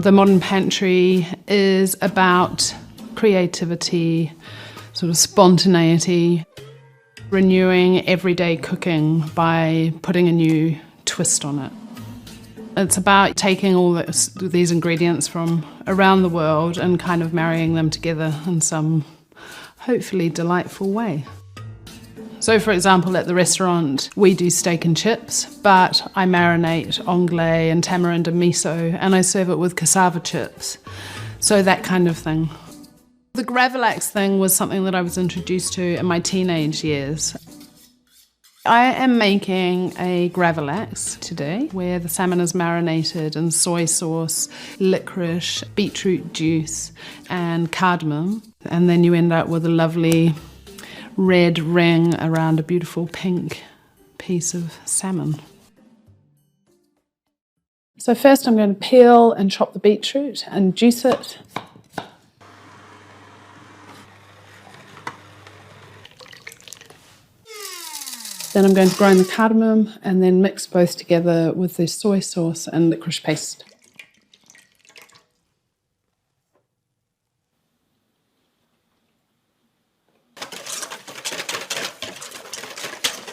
The Modern Pantry is about creativity, sort of spontaneity, renewing everyday cooking by putting a new twist on it. It's about taking all these ingredients from around the world and kind of marrying them together in some hopefully delightful way. So for example, at the restaurant, we do steak and chips, but I marinate onglet and tamarind and miso, and I serve it with cassava chips. So that kind of thing. The Gravlax thing was something that I was introduced to in my teenage years. I am making a Gravlax today, where the salmon is marinated in soy sauce, licorice, beetroot juice, and cardamom. And then you end up with a lovely red ring around a beautiful pink piece of salmon. So first I'm going to peel and chop the beetroot and juice it. Then I'm going to grind the cardamom and then mix both together with the soy sauce and licorice paste.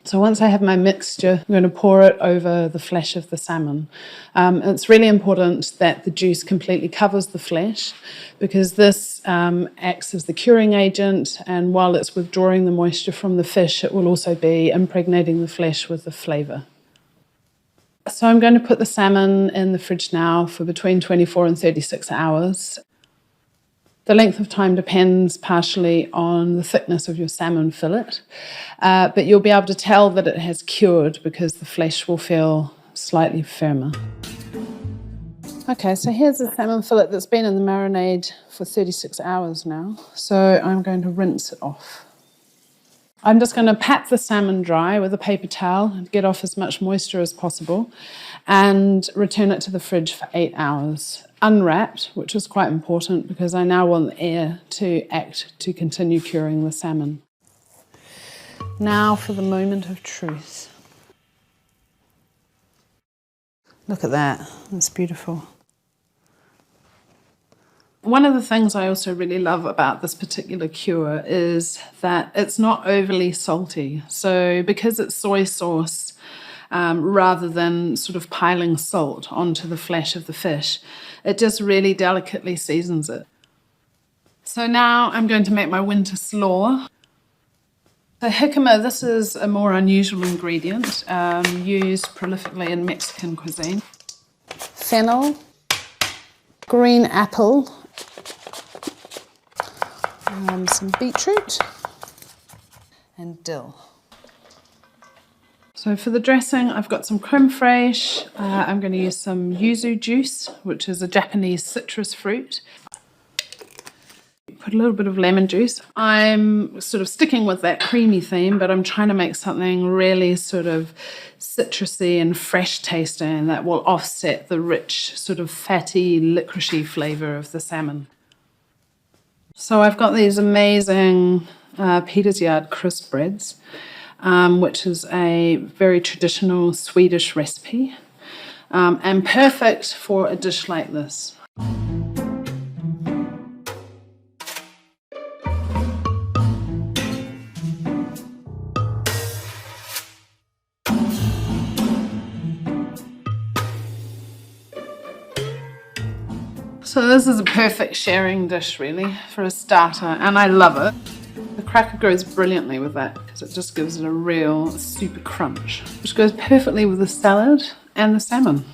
So once I have my mixture, I'm going to pour it over the flesh of the salmon. It's really important that the juice completely covers the flesh because this acts as the curing agent, and while it's withdrawing the moisture from the fish, it will also be impregnating the flesh with the flavour. So I'm going to put the salmon in the fridge now for between 24 and 36 hours. The length of time depends partially on the thickness of your salmon fillet, but you'll be able to tell that it has cured because the flesh will feel slightly firmer. Okay, so here's the salmon fillet that's been in the marinade for 36 hours now, so I'm going to rinse it off. I'm just going to pat the salmon dry with a paper towel and get off as much moisture as possible and return it to the fridge for 8 hours. Unwrapped, which is quite important because I now want the air to act to continue curing the salmon. Now for the moment of truth. Look at that, that's beautiful. One of the things I also really love about this particular cure is that it's not overly salty. So because it's soy sauce, rather than sort of piling salt onto the flesh of the fish, it just really delicately seasons it. So now I'm going to make my winter slaw. So jicama, this is a more unusual ingredient, used prolifically in Mexican cuisine. Fennel, green apple, some beetroot, and dill. So for the dressing, I've got some creme fraiche. I'm going to use some yuzu juice, which is a Japanese citrus fruit. Put a little bit of lemon juice. I'm sort of sticking with that creamy theme, but I'm trying to make something really sort of citrusy and fresh tasting that will offset the rich, sort of fatty, licoricey flavour of the salmon. So I've got these amazing Peter's Yard Crispbreads, which is a very traditional Swedish recipe, and perfect for a dish like this. So this is a perfect sharing dish really for a starter, and I love it. The cracker goes brilliantly with that because it just gives it a real super crunch, which goes perfectly with the salad and the salmon.